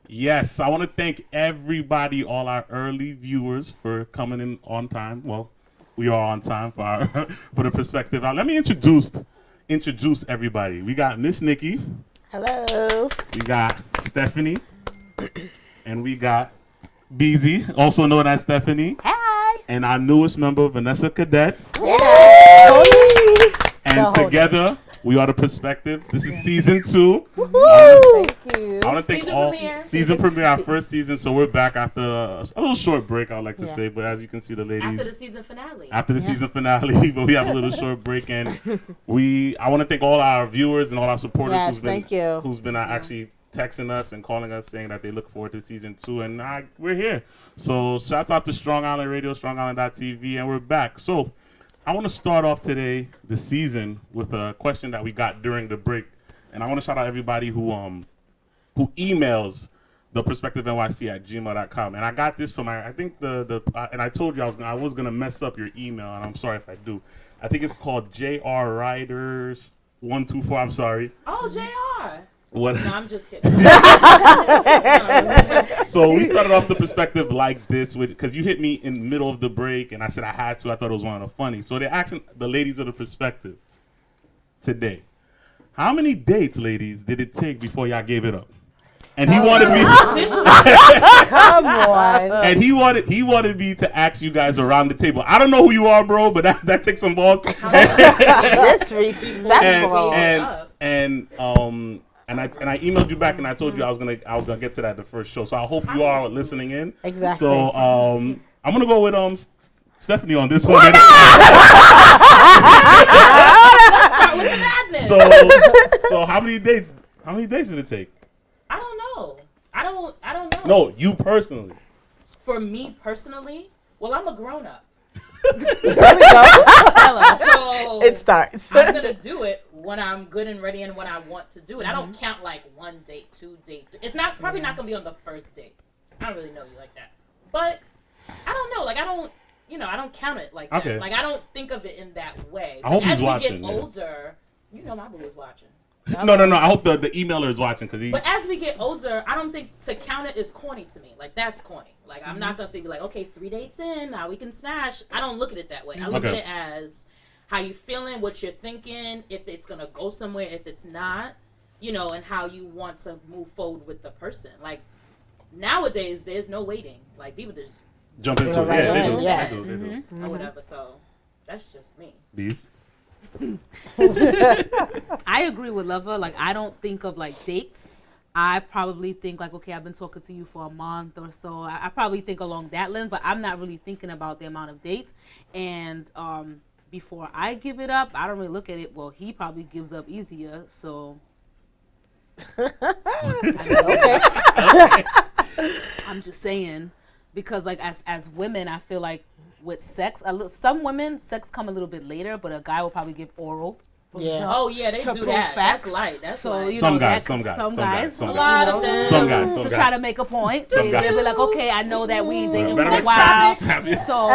Yes, I want to thank everybody, all our early viewers, for coming in on time. Well, we are on time for our for the perspective. Let me introduce everybody. We got Miss Nikki, Hello. we got Stephanie, and we got Beezy, also known as Stephanie, Hi. and our newest member, Vanessa Cadet. Yay. And together, we are the perspective. This is season 2. Woo. Thank you. I want to thank season premiere, our first season. So we're back after a little short break, I would like to say. But as you can see, the ladies after the season finale. Season finale, but we have a little short break, and I want to thank all our viewers and all our supporters who's been actually texting us and calling us saying that they look forward to season 2, and we're here. So shouts out to Strong Island Radio, StrongIsland.tv, and we're back. So I want to start off today, the season, with a question that we got during the break, and I want to shout out everybody who emails theperspectivenyc@gmail.com. And I got this from and I told you I was gonna mess up your email, and I'm sorry if I do. I think it's called JR Riders 124. I'm sorry. Oh, JR. What? No, I'm just kidding. So we started off the perspective like this because you hit me in the middle of the break, and I said I had to. I thought it was one of the funny. So they're asking the ladies of the perspective today, how many dates, ladies, did it take before y'all gave it up? And he wanted me. Come on. And he wanted me to ask you guys around the table. I don't know who you are, bro, but that takes some balls. Disrespectful. And I emailed you back, and I told you I was gonna get to that at the first show. So I hope you are listening in. Exactly. So I'm gonna go with Stephanie on this one. Let's start with the madness. So how many dates did it take? I don't know. I don't know. No, you personally. For me personally, well, I'm a grown up. There we go. So It starts. I'm gonna do it when I'm good and ready and when I want to do it. I don't count like 1 date, 2 date. It's probably not gonna be on the first date. I don't really know you like that, but I don't know. Like I don't count it like that. Okay. Like I don't think of it in that way. I hope as he's we watching, get older, my boo is watching. No. I hope the emailer is watching because he. But as we get older, I don't think to count it is corny to me. Like that's corny. Like I'm not gonna say be like, okay, 3 dates in, now we can smash. I don't look at it that way. I look at it as how you feeling, what you're thinking, if it's gonna go somewhere, if it's not, and how you want to move forward with the person. Like nowadays, there's no waiting. Like people just jump into it. Yeah, they do. Or whatever. So that's just me. These. I agree with Lover. Like, I don't think of like dates. I probably think like, okay, I've been talking to you for a month or so. I probably think along that lens, but I'm not really thinking about the amount of dates. And before I give it up, I don't really look at it. Well, he probably gives up easier, so. Okay. I'm just saying, because like as women, I feel like with sex, some women sex come a little bit later, but a guy will probably give oral. Yeah. Oh yeah, they do that. That's light. That's so light. Some guys. To Some try to make a point. They'll be like, okay, I know that we ain't dating for a while, so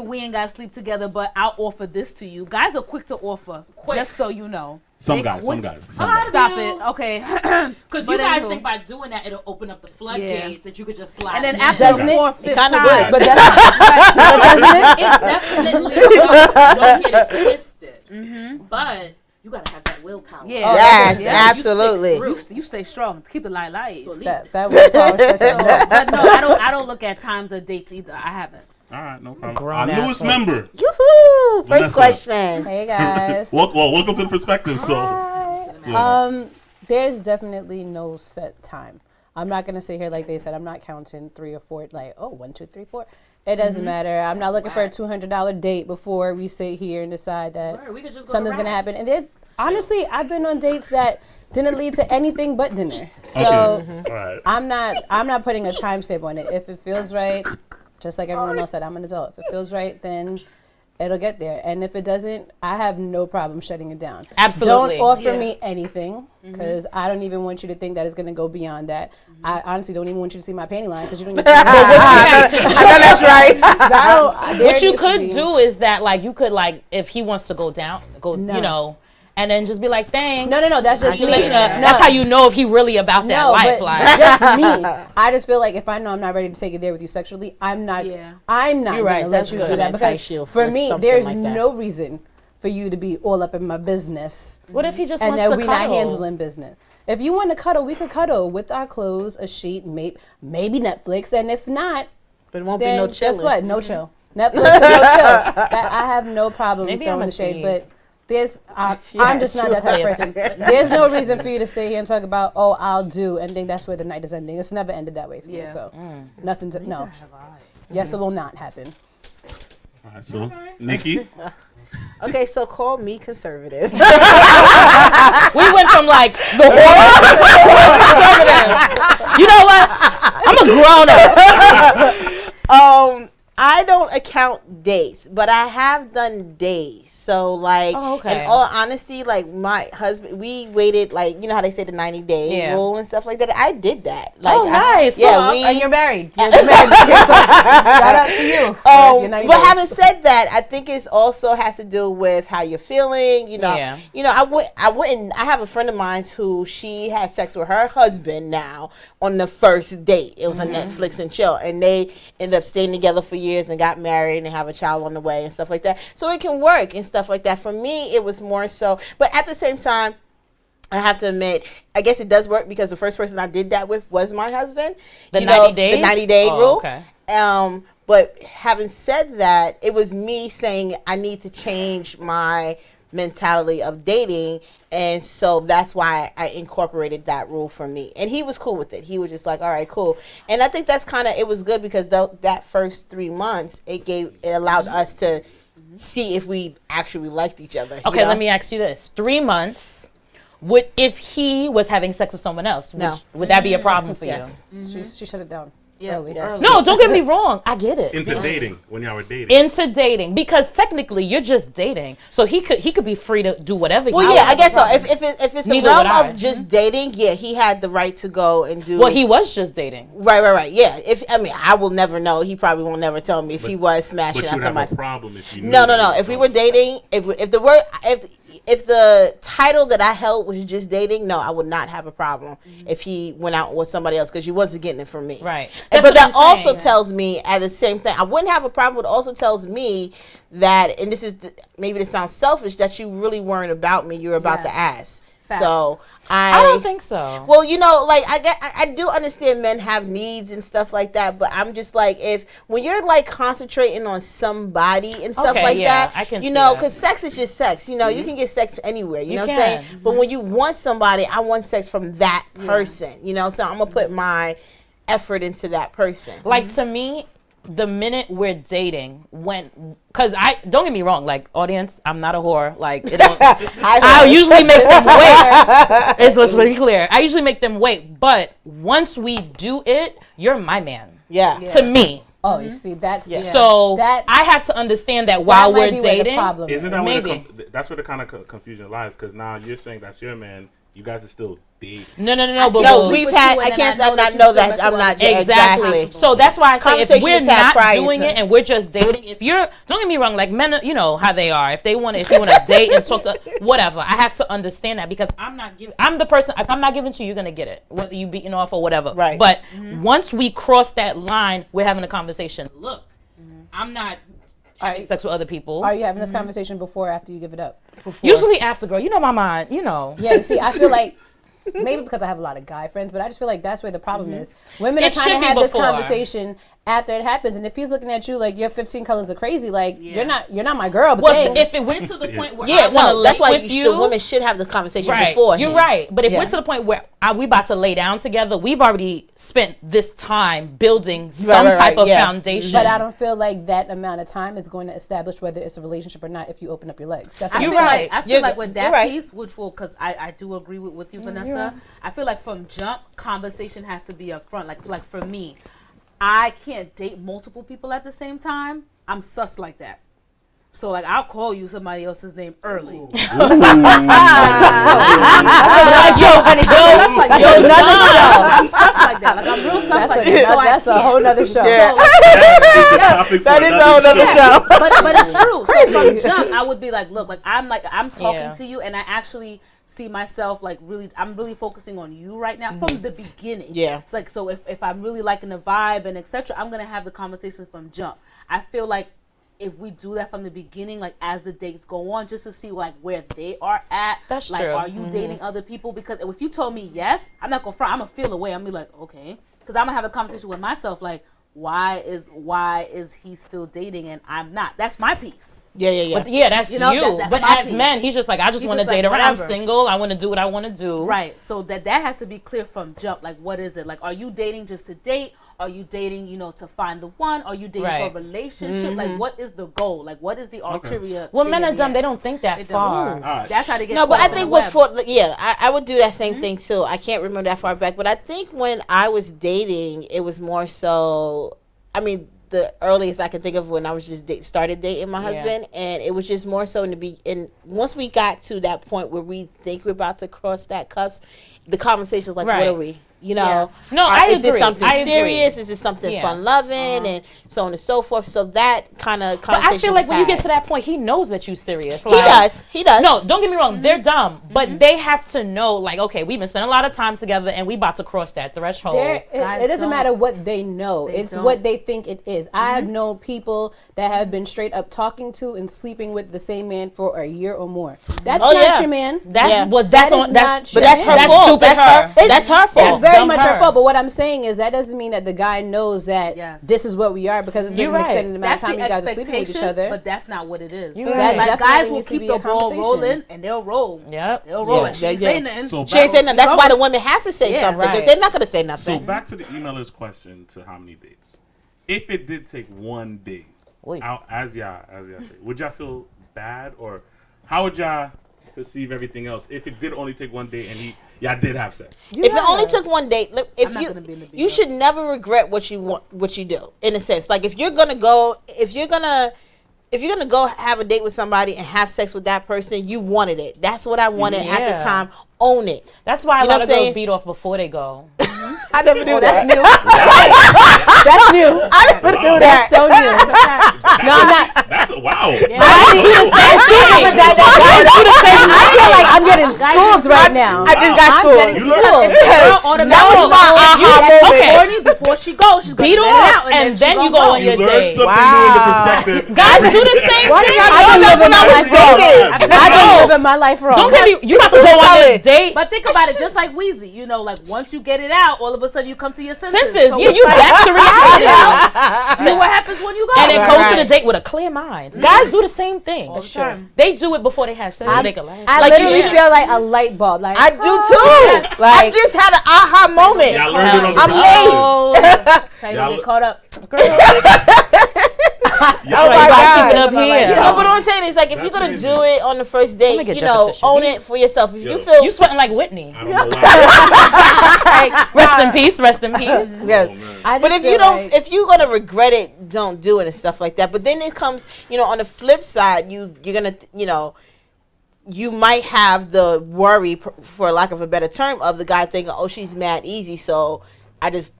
we ain't gotta sleep together, but I'll offer this to you. Guys are quick to offer, just so you know. Some guys. Stop it. Okay. Because you guys think by doing that it'll open up the floodgates that you could just slide. And then in. after Doesn't it? It kind of would, but It definitely does. Don't get it twisted. But you gotta have that willpower. Yeah. Yes, absolutely. You stay strong. Keep the light light. So That willpower. But no, I don't look at times of dates either. I haven't. All right, no problem. Our newest member. Yoo-hoo! Vanessa. First question. Hey guys. Welcome to the perspective. There's definitely no set time. I'm not gonna sit here like they said. I'm not counting 3 or 4. Like 1, 2, 3, 4. It doesn't matter. I'm not looking for a $200 date before we sit here and decide that we could just go something's gonna happen. And honestly, I've been on dates that didn't lead to anything but dinner. So Right. I'm not putting a timestamp on it. If it feels right, just like everyone else said, I'm an adult. If it feels right, then it'll get there. And if it doesn't, I have no problem shutting it down. Absolutely. Don't offer me anything because I don't even want you to think that it's going to go beyond that. I honestly don't even want you to see my panty line because you don't get to see I know that's right. What you could do is that, like, you could, like, if he wants to go down, No. and then just be like, thanks. No, that's just me. That's how you know if he really about that life. But Like, just me. I just feel like if I know I'm not ready to take it there with you sexually, I'm not You're gonna right, let you do that, because for me, there's no reason for you to be all up in my business. What if he just and wants then to we cuddle? not handling business? If you want to cuddle, we could cuddle with our clothes, a sheet, maybe Netflix, and if not, but it won't be then no chill. guess what? No chill. Netflix and no chill. I have no problem throwing the shade, but I'm just not that type of person. There's no reason for you to sit here and talk about, oh, I'll do, and think that's where the night is ending. It's never ended that way for me. So nothing's no. Yes, it will not happen. All right, so Nikki. Okay, so call me conservative. We went from like the horror to conservative. You know what? I'm a grown up. I don't account days, but I have done days. So like, in all honesty, like my husband, we waited, like, you know how they say the 90-day rule and stuff like that. I did that. Like, nice. And you're married. Shout out to you. But having said that, I think it's also has to do with how you're feeling. You know, I have a friend of mine who she had sex with her husband now on the first date. It was a Netflix and chill, and they ended up staying together for years and got married and have a child on the way and stuff like that. So it can work and stuff like that. For me, it was more so, but at the same time, I have to admit, I guess it does work because the first person I did that with was my husband. The 90 days? The 90-day rule. Okay. But having said that, it was me saying I need to change my mentality of dating, and so that's why I incorporated that rule for me, and he was cool with it. He was just like, all right, cool. And I think that's it was good because that first 3 months it allowed us to see if we actually liked each other. Okay, let me ask you this: 3 months, if he was having sex with someone else, would that be a problem for you? She shut it down. Early. No, don't get me wrong. I get it. Into dating, when y'all were dating. Into dating, because technically you're just dating, so he could be free to do whatever. Well, yeah, I guess so. If it's the realm of just dating, he had the right to go and do. Well, he was just dating. Right. Yeah. I will never know. He probably won't never tell me if he was smashing out somebody. But you'd have a problem if you knew. No. If we were dating, if the title that I held was just dating, no, I would not have a problem if he went out with somebody else, because you wasn't getting it from me. Right. But that also tells me at the same thing, I wouldn't have a problem. It also tells me that, and this is maybe this sounds selfish, that you really weren't about me. You're about the ass. Facts. So I don't think so. Well, like I do understand men have needs and stuff like that, but I'm just like, when you're like concentrating on somebody and stuff that, I can because sex is just sex. You can get sex anywhere. You know what I'm saying? But when you want somebody, I want sex from that person. So I'm gonna put my effort into that person. Like to me, the minute we're dating, because don't get me wrong, like audience, I'm not a whore. Like I usually make them wait. Let's be clear. I usually make them wait, but once we do it, you're my man. Yeah. To me. Oh, you see, that's so I have to understand that while we're dating, isn't that maybe that's where the kind of confusion lies? Because now you're saying that's your man. You guys are still dating. No. But we've had. I can't not know that I'm not exactly. So that's why I say if we're not doing it and we're just dating, don't get me wrong, like men, you know how they are. If you want to date and talk to whatever, I have to understand that because I'm the person. If I'm not giving to you, you're gonna get it, whether you beating off or whatever. Right. But once we cross that line, we're having a conversation. Look, I'm not having sex with other people. Are you having this conversation before or after you give it up? Usually after, girl. You know my mind. Yeah. See, I feel like maybe because I have a lot of guy friends, but I just feel like that's where the problem is. Women are trying to have this conversation after it happens, and if he's looking at you like you're 15 colors of crazy, like you're not my girl. But if it went to the point where that's why the women should have the conversation before. You're right, but if we're to the point where we about to lay down together, we've already spent this time building some type of foundation. But I don't feel like that amount of time is going to establish whether it's a relationship or not if you open up your legs. That's I feel like with that piece, which because I do agree with you, Vanessa. I feel like from jump, conversation has to be up front. Like for me, I can't date multiple people at the same time. I'm sus like that. So like I'll call you somebody else's name early. Yo, I'm sus like that. Like I'm real sus like that. So that's a whole nother show. Yeah. That is a whole nother show. But it's true. So from jump, I would be like, look, like I'm talking to you, and I actually see myself like I'm really focusing on you right now from the beginning. Yeah. It's like, so if I'm really liking the vibe and etc., I'm gonna have the conversation from jump. I feel like if we do that from the beginning, like as the dates go on, just to see like where they are at. That's like, true. Are you dating other people? Because if you told me yes, I'm not gonna front. I'm gonna feel away. I'm gonna be like, okay, because I'm gonna have a conversation with myself like, why is he still dating and I'm not? That's my piece. Yeah. But yeah, that's You know, you. that's but my as piece. men, he's just like, I just want to date around. I'm single. I want to do what I want to do. Right. So that has to be clear from jump. Like, what is it? Like, are you dating just to date? Are you dating, to find the one? Are you dating for a relationship? Like, what is the goal? Like, what is the ulterior? Well, men are dumb. They don't think that far. That's how they get. No, but I think I would do that same thing too. I can't remember that far back, but I think when I was dating, it was more so. I mean, the earliest I can think of when I was just started dating my husband, and it was just more so and once we got to that point where we think we're about to cross that cusp, the conversation is like, what are we? No, I agree. Is this something serious? Is this something fun loving and so on and so forth? So that kind of conversation. But I feel like when you get to that point, he knows that you're serious. He does. No, don't get me wrong. They're dumb, but they have to know, like, okay, we've been spending a lot of time together, and we about to cross that threshold. It doesn't matter what they know. It's what they think it is. I have known people that have been straight up talking to and sleeping with the same man for a year or more. That's not your man. That's her fault. That's her fault. Very much her fault, but what I'm saying is that doesn't mean that the guy knows that this is what we are because it's been an extended amount of time you guys are sleeping with each other. But that's not what it is. Like guys will keep the ball rolling and they'll roll. Yep. They'll roll. She ain't saying nothing. She ain't saying nothing. That's why the women has to say something because they're not going to say nothing. So back to the emailer's question to how many dates. If it did take one date, out as y'all say, would y'all feel bad or how would y'all perceive everything else if it did only take one date and y'all did have sex? If it only took one date, you should never regret what you do. In a sense, like if you're gonna go have a date with somebody and have sex with that person, you wanted it. That's what I wanted at the time. Own it. That's why a lot of girls beat off before they go. I never do that. That's new. That's new. I never do that. That's so new. No, I'm not. That's wow. I do the same thing. I feel like I'm getting schooled right now. I just got schooled. That was my aha moment. Before she goes, she's beat off, and then you go on your date. Wow. Guys do the same thing. I don't live my life wrong. Don't get me. You have to go on this date. But think about it, just like Weezy. Like once you get it out, all of a sudden you come to your senses. So you back to reality. See what happens when you go. And then go to the date with a clear mind. Guys do the same thing. All the time. They do it before they have sex. So they can laugh. I literally feel like a light bulb. Like I do too. Like I just had an aha moment. I'm late. So you get caught up. Oh my God. Keep it up here. But what I'm saying is, like, if you're gonna do it on the first date, own it for yourself. If you feel you sweating like Whitney. I don't know why. Rest in peace. Rest in peace. Yeah. But if you don't, if you're gonna regret it, don't do it and stuff like that. But then it comes, on the flip side, you're gonna, you might have the worry, for lack of a better term, of the guy thinking, oh, she's mad easy, so I just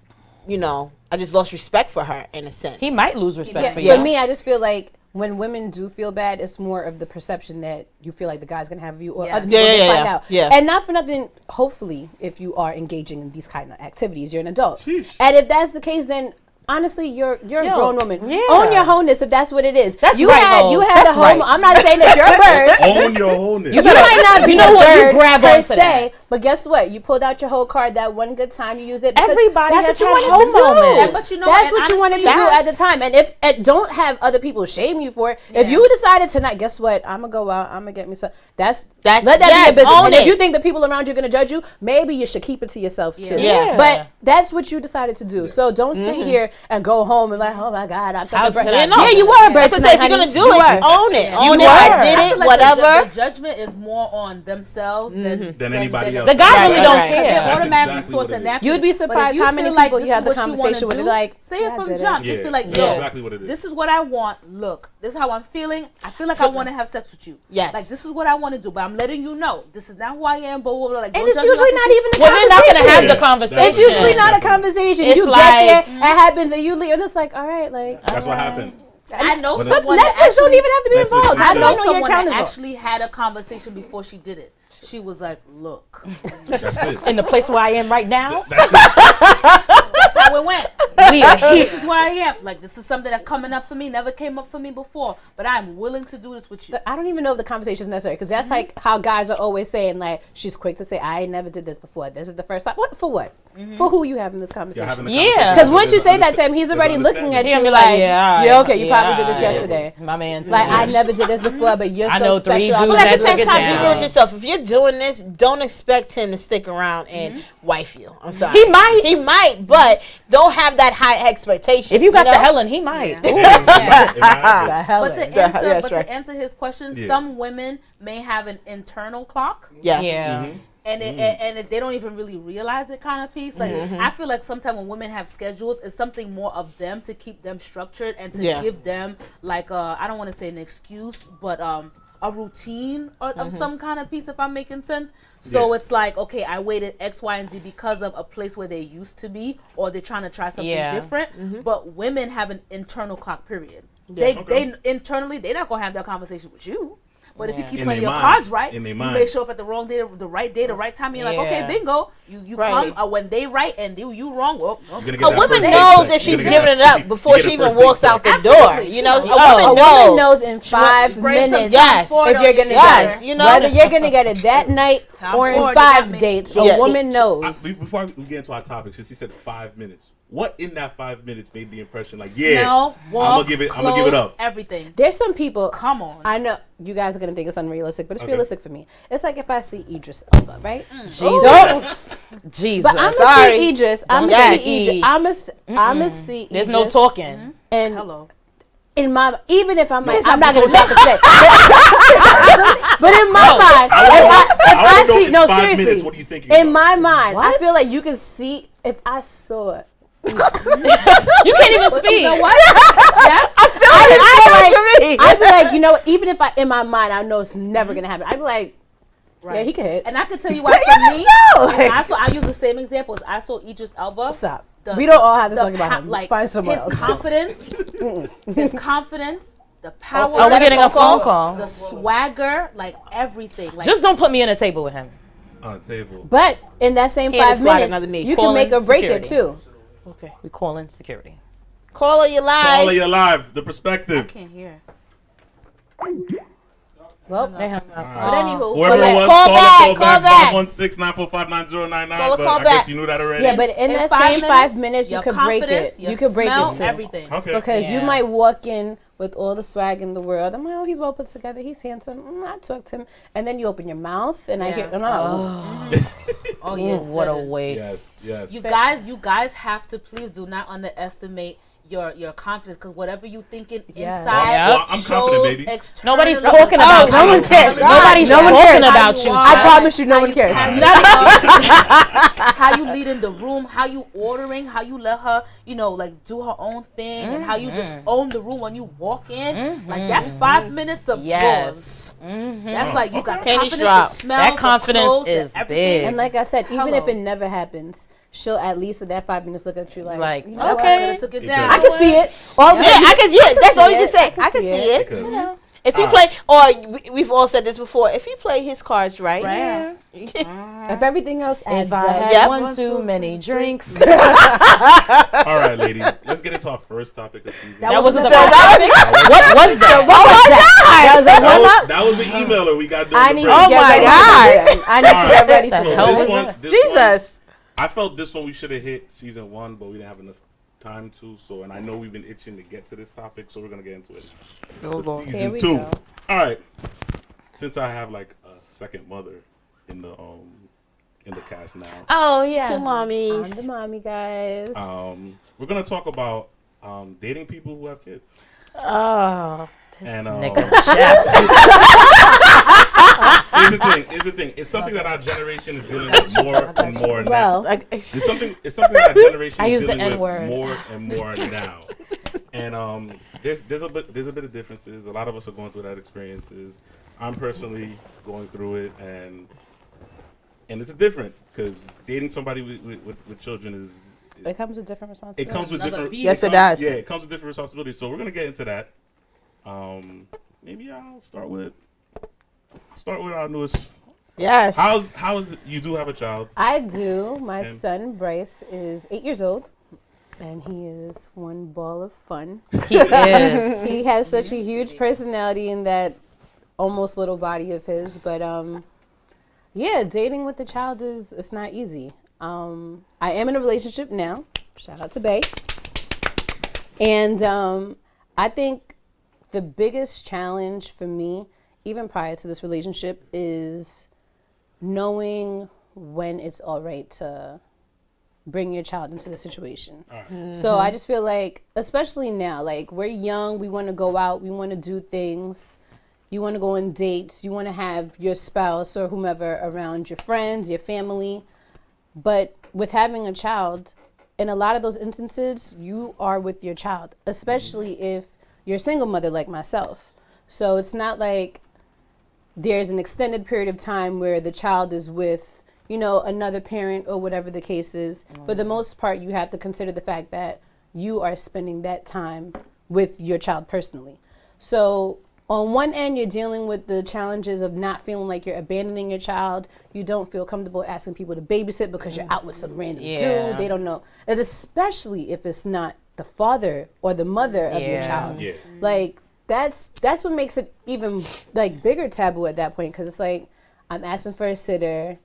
lost respect for her in a sense. He might lose respect for you. For me, I just feel like when women do feel bad, it's more of the perception that you feel like the guy's gonna have you or other people find out. Yeah. And not for nothing, hopefully, if you are engaging in these kind of activities, you're an adult. Sheesh. And if that's the case, then honestly, you're a grown woman. Yeah. Own your wholeness if that's what it is. That's you right, had a home. right. I'm not saying that you're a bird. Own your wholeness. You might not be a bird grab per onto se, that. but guess what? You pulled out your whole card that one good time. You use it because Everybody that's has what you had wanted to home do. moments. But you know, That's what you wanted to do at the time. And if don't have other people shame you for it. If you decided tonight, guess what? I'm gonna go out. I'm gonna get me some. Let that be your business. And if you think the people around you are gonna judge you, maybe you should keep it to yourself too. Yeah. But that's what you decided to do. So don't sit here and go home and like, oh my God, I'm such a bird. Yeah, you were a bird. That's what I said. If you're gonna do it, own it. Own it. I did it. Like whatever. The judgment is more on themselves than anybody else. The guy really don't care. They're automatically sourcing that. You'd be surprised how many people you have the conversation with. Like, say it from jump. Just be like, yo, exactly what it is. This is what I want. Look, this is how I'm feeling. I feel like I want to have sex with you. Yes. Like, this is what I want to do, but I'm letting you know this is not who I am. Blah blah blah. Like, and it's usually not even a conversation. Well, they're not gonna have the conversation. It's usually not a conversation. It's you like, get there, it happens, and you leave, and it's like, all right, like. That's what happened. I know Netflix someone Netflix don't even have to be Netflix involved. I I know know someone that actually had a conversation before she did it. She was like, look. That's it. in the place where I am right now. That's how it went. This is where I am. Like, this is something that's coming up for me. Never came up for me before. But I'm willing to do this with you. I don't even know if the conversation is necessary because that's like how guys are always saying, like, she's quick to say, I never did this before. This is the first time. What? For what? For who you having this conversation? Yeah. Because once you say that to him, he's already looking at you like, yeah, okay, you probably did this yesterday. My man. Like, I never did this before, but you're so special. But at the same time, be real with yourself. If you're doing this, don't expect him to stick around and wife you. I'm sorry. He might. He might, but don't have that high expectation. If you got the Helen, he might. But to answer his question, some women may have an internal clock. Yeah. And they don't even really realize it, kind of piece. Like, I feel like sometimes when women have schedules, it's something more of them to keep them structured and to give them like I don't want to say an excuse, but a routine of some kind of piece, if I'm making sense. So it's like, okay, I waited X, Y, and Z because of a place where they used to be, or they're trying to try something different. But women have an internal clock period. They internally, they're not gonna have that conversation with you. But if you keep playing your cards right, you may show up at the wrong day, the right day, the right time. And you're like, okay, bingo. You come when they right and you wrong. Well, a woman knows if she's giving it up before she even walks out the door. You know, a woman knows in 5 minutes. Yes, if you're gonna get it, you know, whether you're gonna get it that night or in 5 dates, a woman knows. Before we get into our topic, since he said 5 minutes. What in that 5 minutes made the impression like, Smell, walk, I'm gonna give it up. Everything. There's some people. Come on. I know you guys are gonna think it's unrealistic, but it's realistic for me. It's like if I see Idris Elba, right? Jesus. But I'm gonna see Idris. I'm gonna see Idris. I'm gonna see. There's no talking. And hello. In my, even if I'm like, I'm not gonna drop it today. But in my mind, if I see, no, seriously, minutes, what are you thinking in my mind, I feel like you can see if I saw it. You can't even speak. You know what? I'd be like, you know, even if in my mind, I know it's never gonna happen. I'd be like, yeah, he can hit. And I can tell you why for me, I use the same examples. I saw Idris Elba. Stop. We don't all have to talk about him. Like, find someone his else. confidence, the power. Oh, we're getting a phone call. The swagger, like everything. Like, just don't put me on a table with him. On a table. But in that same 5 minutes, you can make or break it too. Okay. We calling security. Caller, you live. Caller, you live. The perspective. I can't hear. Well, they hung up. But anywho, whoever it was, call back. 516-945-9099. But I guess you knew that already. Yeah, but in that same 5 minutes, you could break it. You could break it too. Everything. Okay. Because you might walk in with all the swag in the world. I'm like, oh, he's well put together. He's handsome. I talk to him. And then you open your mouth and I hear, Oh, yes. What a waste. Yes. You guys have to please do not underestimate your confidence, because whatever you thinking inside I'm confident, baby. Nobody's talking about you. No one cares. Nobody's talking about you. I promise you, no one cares. How you lead in the room, how you ordering, how you let her, like do her own thing, and how you just own the room when you walk in. Like, that's 5 minutes of draws. That's like you got confidence, the smell, that confidence the clothes, is big. And like I said, even if it never happens, she'll at least with that 5 minutes look at you like okay, I took it down. I can see it. I can see it. That's all you can say. I can see it. If you play, or we've all said this before, if you play his cards right. If everything else adds up. If I had one too many drinks. All right, ladies. Let's get into our first topic of season. That wasn't the first topic? What was that? That was the emailer we got done. I need to get ready. I need to get ready. Jesus. I felt this one we should have hit season 1, but we didn't have enough time to. So, and I know we've been itching to get to this topic, so we're gonna get into it. Season 2. Go. All right. Since I have like a second mother in the cast now. Oh yeah. Two mommies. I'm the mommy, guys. We're gonna talk about dating people who have kids. Oh, and nigga. Here's the thing. It's something that our generation is dealing with more and more now. It's something that generation is dealing with more and more now. And there's a bit of differences. A lot of us are going through that experiences. I'm personally going through it, and it's different because dating somebody with children is. It comes with different responsibilities. It comes with different. Yes, it does. Yeah, it comes with different responsibilities. So we're gonna get into that. Maybe I'll start with our newest. Yes. How's you do have a child? I do. My son Bryce is 8 years old, and he is one ball of fun. He is. He has such a huge personality in that almost little body of his. But yeah, dating with a child it's not easy. I am in a relationship now. Shout out to Bay. And I think the biggest challenge for me, even prior to this relationship, is knowing when it's all right to bring your child into the situation. Mm-hmm. So I just feel like, especially now, like we're young, we want to go out, we want to do things. You want to go on dates, you want to have your spouse or whomever around, your friends, your family. But with having a child, in a lot of those instances, you are with your child, especially if you're a single mother like myself. So it's not like there's an extended period of time where the child is with, another parent or whatever the case is. For the most part, you have to consider the fact that you are spending that time with your child personally. So on one end, you're dealing with the challenges of not feeling like you're abandoning your child. You don't feel comfortable asking people to babysit because you're out with some random dude. They don't know. And especially if it's not the father or the mother of your child. Yeah. Like, that's what makes it even, like, bigger taboo at that point. Because it's like, I'm asking for a sitter.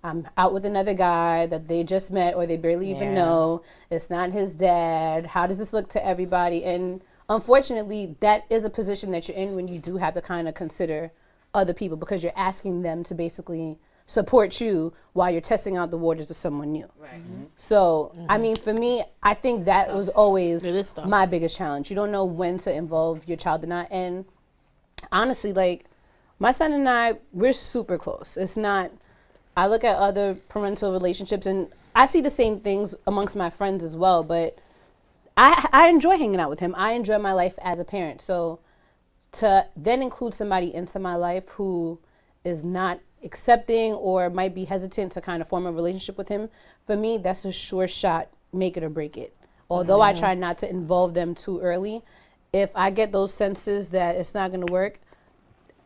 I'm out with another guy that they just met or they barely even know. It's not his dad. How does this look to everybody? And unfortunately, that is a position that you're in when you do have to kind of consider other people because you're asking them to basically support you while you're testing out the waters with someone new. Right. Mm-hmm. So, I mean, for me, I think that was always my biggest challenge. You don't know when to involve your child or not. And honestly, like, my son and I, we're super close. It's not, I look at other parental relationships and I see the same things amongst my friends as well, but I enjoy hanging out with him. I enjoy my life as a parent. So to then include somebody into my life who is not accepting or might be hesitant to kind of form a relationship with him, for me, that's a sure shot, make it or break it. Although I try not to involve them too early, if I get those senses that it's not going to work,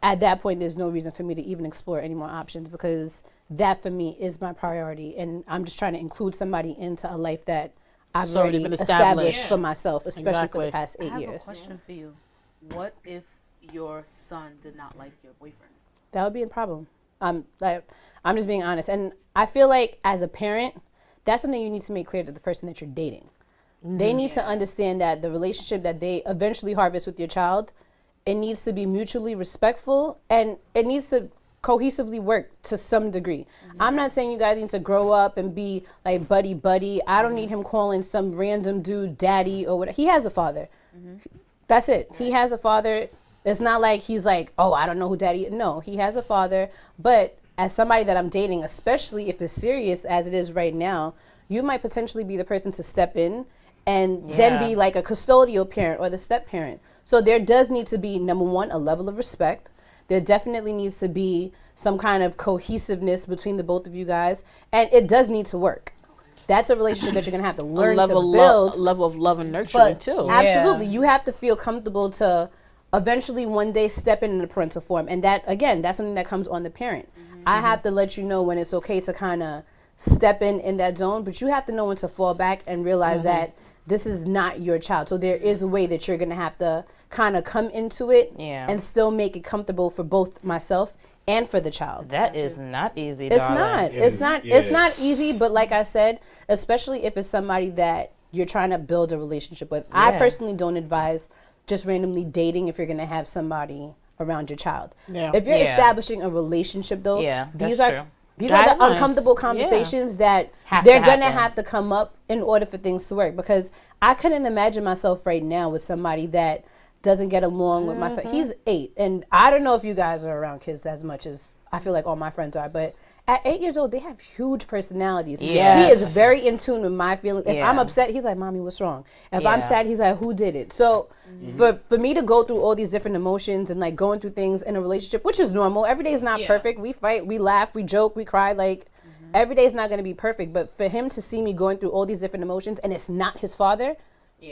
at that point, there's no reason for me to even explore any more options because that for me is my priority. And I'm just trying to include somebody into a life that I've already been established for myself, especially for the past 8 years. I have a question for you. What if your son did not like your boyfriend? That would be a problem. I'm just being honest. And I feel like as a parent, that's something you need to make clear to the person that you're dating. Mm-hmm. They need to understand that the relationship that they eventually harvest with your child, it needs to be mutually respectful and it needs to cohesively work to some degree. Mm-hmm. I'm not saying you guys need to grow up and be like buddy. I don't need him calling some random dude daddy or whatever. He has a father. Mm-hmm. That's it. He has a father. It's not like he's like, oh, I don't know who daddy is. No, he has a father. But as somebody that I'm dating, especially if it's serious as it is right now, you might potentially be the person to step in and then be like a custodial parent or the step parent. So there does need to be, number one, a level of respect. There definitely needs to be some kind of cohesiveness between the both of you guys. And it does need to work. That's a relationship that you're going to have to learn to build. A level of love and nurturing, too. Absolutely. You have to feel comfortable to eventually one day step in the parental form. And that, again, that's something that comes on the parent. Mm-hmm. I have to let you know when it's okay to kind of step in that zone. But you have to know when to fall back and realize that this is not your child. So there is a way that you're going to have to kind of come into it and still make it comfortable for both myself and for the child. That is not easy, It's darling. not. It's not easy, but like I said, especially if it's somebody that you're trying to build a relationship with. I personally don't advise just randomly dating if you're going to have somebody around your child. Yeah. If you're establishing a relationship though, these are These are the uncomfortable conversations that they're going to have to come up in order for things to work. Because I couldn't imagine myself right now with somebody that doesn't get along with my son. He's 8. And I don't know if you guys are around kids as much as I feel like all my friends are. But at 8 years old, they have huge personalities. Yes. He is very in tune with my feelings. If I'm upset, he's like, Mommy, what's wrong? If I'm sad, he's like, who did it? So for me to go through all these different emotions and like going through things in a relationship, which is normal. Every day is not perfect. We fight, we laugh, we joke, we cry. Like every day is not going to be perfect. But for him to see me going through all these different emotions and it's not his father,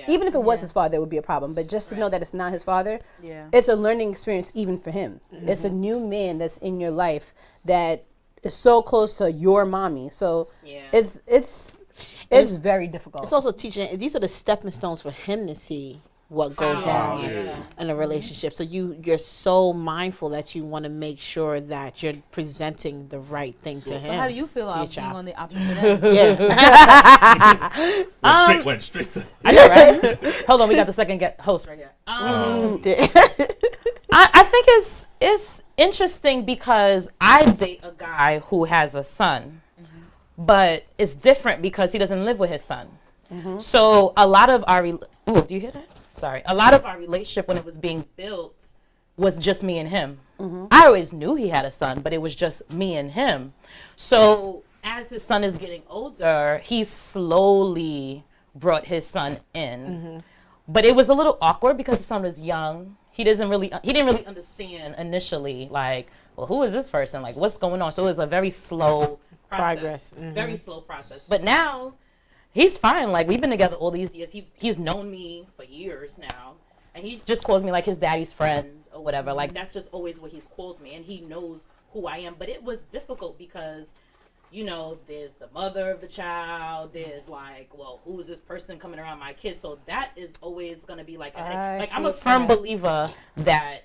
even if it was his father, it would be a problem. But just to know that it's not his father, it's a learning experience even for him. It's a new man that's in your life that is so close to your mommy. So it's very difficult. It's also teaching. These are the stepping stones for him to see what goes on in a relationship. So you're so mindful that you want to make sure that you're presenting the right thing to him. So how do you feel about being on the opposite end? Went straight to. I know, right? Hold on, we got the second host right here. I think it's interesting because I date a guy who has a son, but it's different because he doesn't live with his son. So a lot of our do you hear that? Sorry. A lot of our relationship when it was being built was just me and him. I always knew he had a son, but it was just me and him. So as his son is getting older, he slowly brought his son in. But it was a little awkward because the son was young. He didn't really understand initially, like, well, who is this person? Like, what's going on? So it was a very slow process. Very slow process. But now he's fine. Like, we've been together all these years. He's known me for years now. And he just calls me like his daddy's friend or whatever. Like, that's just always what he's called me. And he knows who I am. But it was difficult because, you know, there's the mother of the child. There's like, well, who is this person coming around my kids? So that is always going to be like, I'm a firm believer that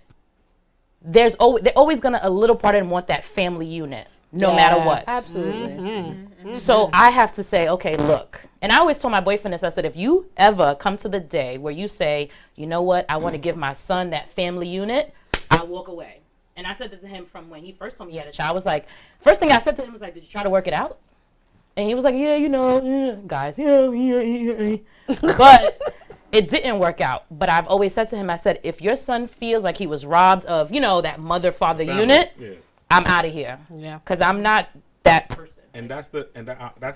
they're always going to, a little part of them want that family unit, no matter what. Absolutely. So I have to say, okay, look. And I always told my boyfriend this. I said, if you ever come to the day where you say, you know what, I want to give my son that family unit, I'll walk away. And I said this to him from when he first told me he had a child. I was like, first thing I said to him was like, did you try to work it out? And he was like, yeah, you know, guys, yeah. But it didn't work out. But I've always said to him, I said, if your son feels like he was robbed of, you know, that mother-father unit, I'm out of here. Yeah. Because I'm not that person. And that's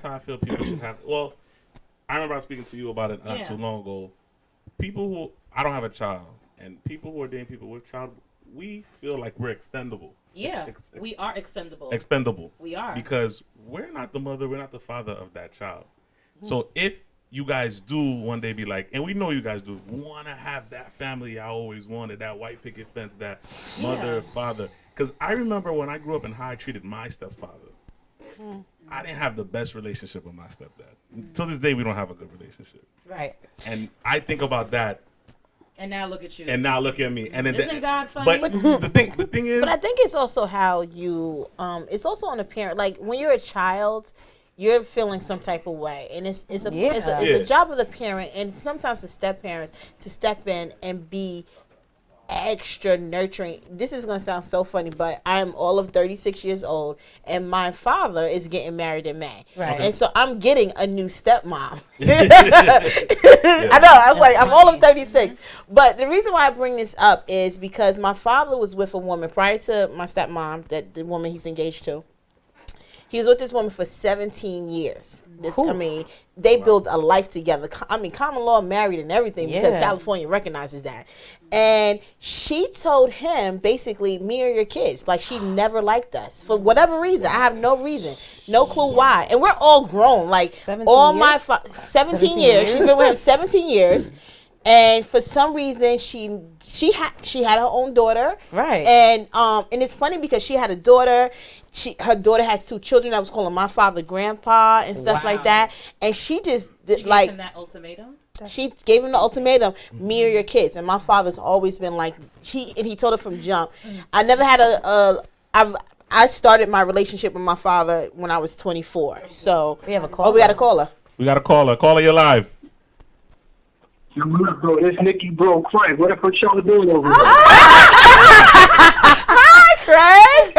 how I feel people should have. Well, I remember I was speaking to you about it not too long ago. People who, I don't have a child, and people who are dating people with child, we feel like we're extendable. Yeah, we are expendable. Expendable. We are. Because we're not the mother, we're not the father of that child. So if you guys do one day be like, and we know you guys do, want to have that family I always wanted, that white picket fence, that mother, father. Because I remember when I grew up and how I treated my stepfather. I didn't have the best relationship with my stepdad. Till this day, we don't have a good relationship. Right. And I think about that. And now look at you. And now look at me. And then isn't God funny? But the thing is. But I think it's also how you. It's also on a parent. Like when you're a child, you're feeling some type of way, and it's a job of the parent, and sometimes the step parents to step in and be extra nurturing. This is going to sound so funny, but I'm all of 36 years old, and my father is getting married in May. Right. Okay. And so I'm getting a new stepmom. I know. I was like, I'm all of 36. But the reason why I bring this up is because my father was with a woman prior to my stepmom, that the woman he's engaged to. He was with this woman for 17 years. They built a life together. Common law married and everything because California recognizes that. And she told him, basically, me or your kids. Like, she never liked us. For whatever reason. I have no reason. No clue why. And we're all grown. Like, 17 years. She's been with him 17 years. And for some reason, she had her own daughter, right? And it's funny because she had a daughter. Her daughter has 2 children. I was calling my father grandpa and stuff like that. And she just gave him that ultimatum. She gave him the ultimatum: me or your kids. And my father's always been like he told her from jump. I never had I started my relationship with my father when I was 24. So we have a caller. Oh, we got a caller. We got a caller. Caller, you're live. Yo, bro, this Nikki, bro, Frank. What the fuck y'all doing over here? Hi, Craig.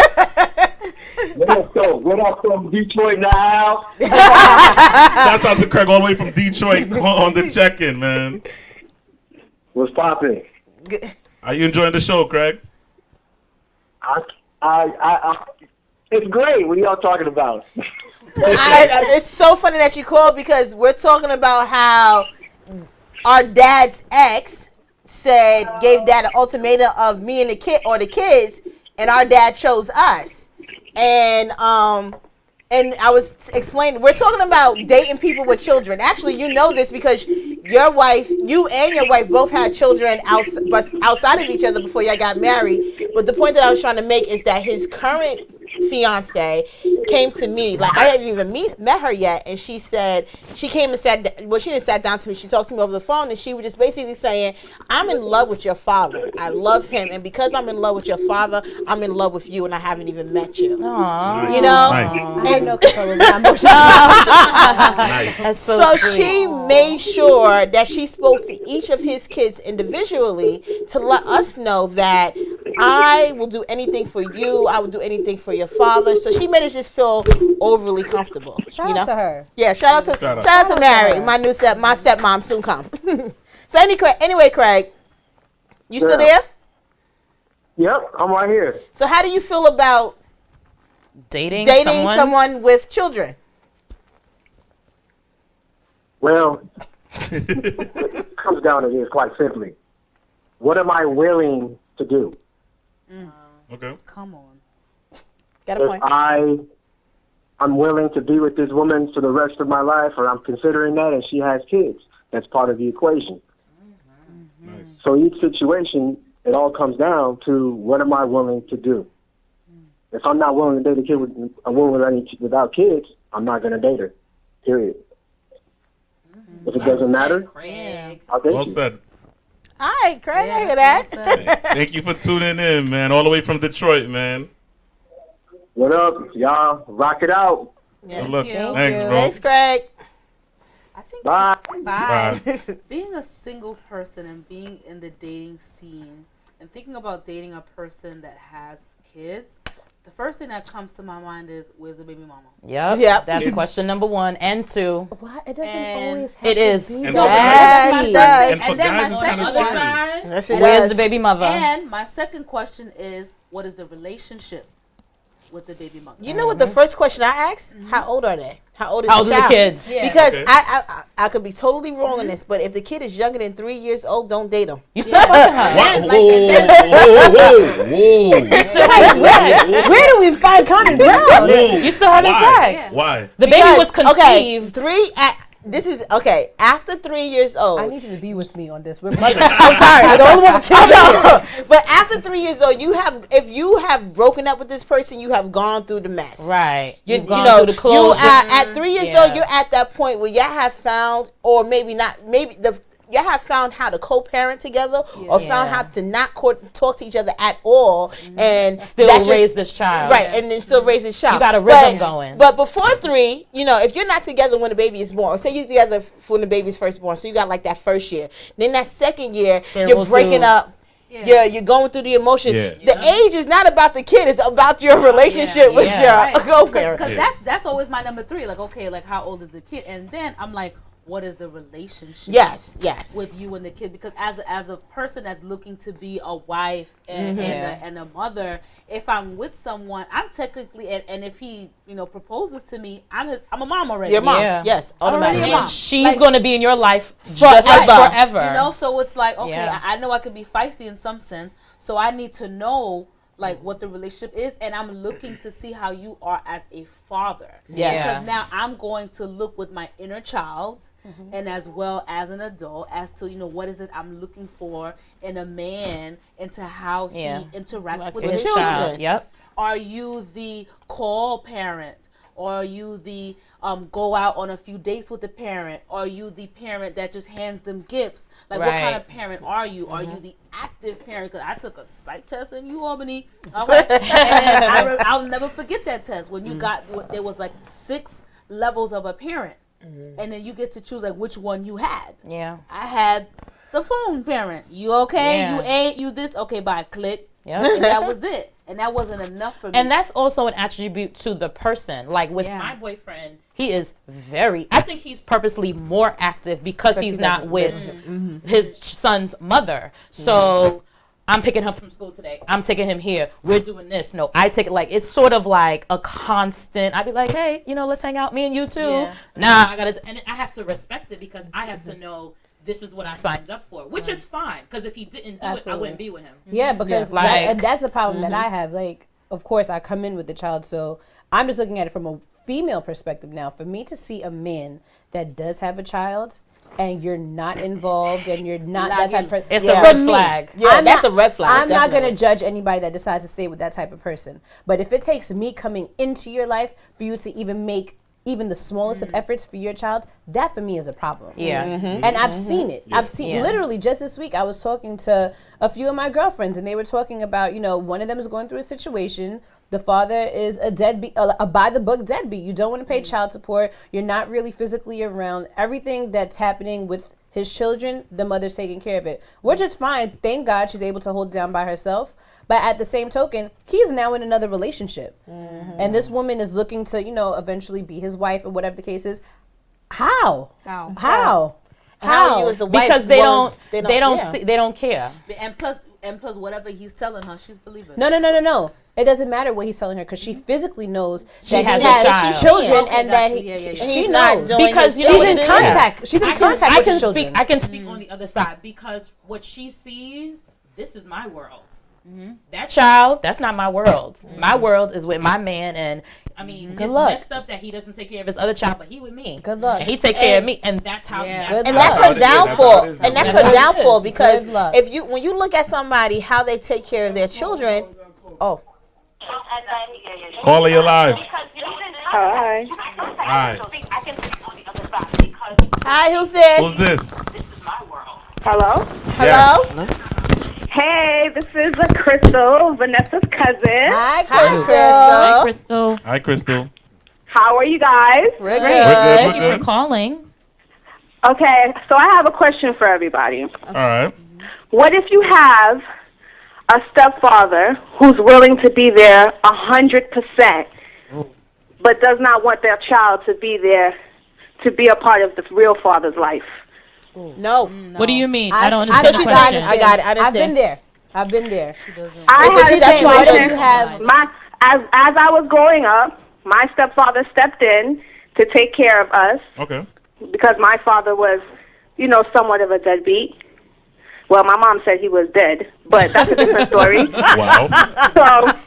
What up from Detroit now? Shouts out to Craig all the way from Detroit on the check-in, man. What's poppin'? Are you enjoying the show, Craig? It's great. What are y'all talking about? It's so funny that you called because we're talking about how our dad's ex gave dad an ultimatum of me and the kids, and our dad chose us. And I was explaining, we're talking about dating people with children. Actually, you know this because you and your wife both had children outside of each other before y'all got married. But the point that I was trying to make is that his current fiance came to me, like I hadn't even met her yet, and she said she came and she didn't sat down to me, she talked to me over the phone, and she was just basically saying, I'm in love with your father, I love him, and because I'm in love with your father, I'm in love with you, and I haven't even met you. Aww. You know? Nice. I had no control of my emotions. Nice. That's So sweet. she made sure that she spoke to each of his kids individually to let us know that I will do anything for you. I will do anything for your father. So she made us just feel overly comfortable. Shout out to her. Yeah, shout out to Mary, my stepmom soon come. So anyway, Craig, you still there? Yep, I'm right here. So how do you feel about dating someone with children? Well, it comes down to this quite simply. What am I willing to do? Okay. Come on. Got a point. If I'm willing to be with this woman for the rest of my life, or I'm considering that, and she has kids, that's part of the equation. Nice. So each situation, it all comes down to what am I willing to do. If I'm not willing to date a woman without kids, I'm not going to date her. Period. If it doesn't matter, I'll date Well you. said. All right, Craig, I hear that. Thank you for tuning in, man. All the way from Detroit, man. What up, y'all? Rock it out. Yeah. Good luck. you. Thanks, bro. Thanks, Craig. I think Bye. Bye. Being a single person and being in the dating scene and thinking about dating a person that has kids, the first thing that comes to my mind is, where's the baby mama? Yep. That's question number 1 and 2. Why? It doesn't always have it to is. be And that. Yes, it does. And for And then guys, my it's kind of second scary. Yes, it Where's does. the baby mother? And my second question is, what is the relationship with the baby mother? You know what the first question I asked? How old are they? How old is How old the are the child? kids? Yeah. Because Okay. I could be totally wrong in this, but if the kid is younger than 3 years old, don't date him. You still fucking her. What? Like, Whoa. Still having sex. Where do we find common ground? You still having Why? sex. Why? The baby was conceived. After 3 years old. I need you to be with me on this. We're mothers. I'm sorry. I don't want to kill you. But after 3 years old, if you have broken up with this person, you have gone through the mess. Right. You You've gone know, through the closure. at 3 years Yeah. old, you're at that point where y'all have found, or maybe not, y'all have found how to co-parent together, or found how to not talk to each other at all, and Still that's raise this child. right, and then still raise this child. You got a rhythm going. But before 3, if you're not together when the baby is born, or say you're together when the baby's first born, so you got like that first year, then that second year you're breaking up. Yeah, you're going through the emotions. Yeah. The age is not about the kid; it's about your relationship with your co-parent. Because that's always my number 3. Like, okay, like how old is the kid? And then I'm like, what is the relationship? Yes. With you and the kid, because as a person that's looking to be a wife and a mother, if I'm with someone, I'm technically and if he proposes to me, I'm a mom already. Your mom, Yeah. yes, Already automatically. a mom. And she's going to be in your life Forever. just like forever. So it's like, okay, Yeah. I know I could be feisty in some sense, so I need to know like what the relationship is, and I'm looking to see how you are as a father. Yes. Because now I'm going to look with my inner child and as well as an adult as to what is it I'm looking for in a man, into how he interacts with with his children. children. Yep. Are you the call parent? Or are you the go out on a few dates with the parent? Or are you the parent that just hands them gifts? Like, what kind of parent are you? Are you the active parent? Because I took a psych test in Albany. Okay. And I'll never forget that test when you there was like 6 levels of a parent. And then you get to choose like which one you had. Yeah. I had the phone parent. You okay? Yeah. You ate? You this? Okay, bye. Click. Yeah. And that was it. And that wasn't enough for me. And that's also an attribute to the person. Like with my boyfriend, he is I think he's purposely more active because he's not with his son's mother. So I'm picking him from school today. I'm taking him here. We're doing this. No, I take it like, it's sort of like a constant. I'd be like, hey, let's hang out, me and you too. Yeah. Nah, and I have to respect it because I have to know this is what I signed up for, which is fine. Because if he didn't do it, I wouldn't be with him. Yeah, because that's the problem that I have. Like, of course, I come in with the child, so I'm just looking at it from a female perspective now. For me to see a man that does have a child and you're not involved and you're not that type of person, it's a red flag. Yeah, that's a red flag. I'm not going to judge anybody that decides to stay with that type of person. But if it takes me coming into your life for you to even make even the smallest of efforts for your child, that for me is a problem. Yeah. And I've seen it. I've seen literally just this week I was talking to a few of my girlfriends and they were talking about, one of them is going through a situation. The father is a deadbeat, a by the book deadbeat. You don't want to pay child support. You're not really physically around. Everything that's happening with his children, the mother's taking care of it, which is fine. Thank God she's able to hold it down by herself. But at the same token, he's now in another relationship. And this woman is looking to, eventually be his wife or whatever the case is. How? How you as a wife? Because they don't care. And plus whatever he's telling her, she's believing. No. It doesn't matter what he's telling her because she physically knows she that has children and that she knows because she's in contact. She's in contact with children. I can speak on the other side because what she sees, this is my world. That child, that's not my world. My world is with my man, and I mean, it's messed up that he doesn't take care of his other child, but he with me. Good luck. And he take care of me, and that's how. And that's her downfall. And that's her downfall because when you look at somebody how they take care of their children, Caller, you're live. Hi. Hi. Hi, who's this? Who's this? Hello? Yes. Hello? Hey, this is Crystal, Vanessa's cousin. Hi, Hi, Crystal. Hi, Crystal. How are you guys? We're good. Thank you for calling. Okay, so I have a question for everybody. All right. What if you have a stepfather who's willing to be there 100%, but does not want their child to be there to be a part of the real father's life? No. What do you mean? I don't understand the question. I got it. I understand. I've been there. She doesn't. As I was growing up, my stepfather stepped in to take care of us. Okay. Because my father was, somewhat of a deadbeat. Well, my mom said he was dead, but that's a different story. Wow.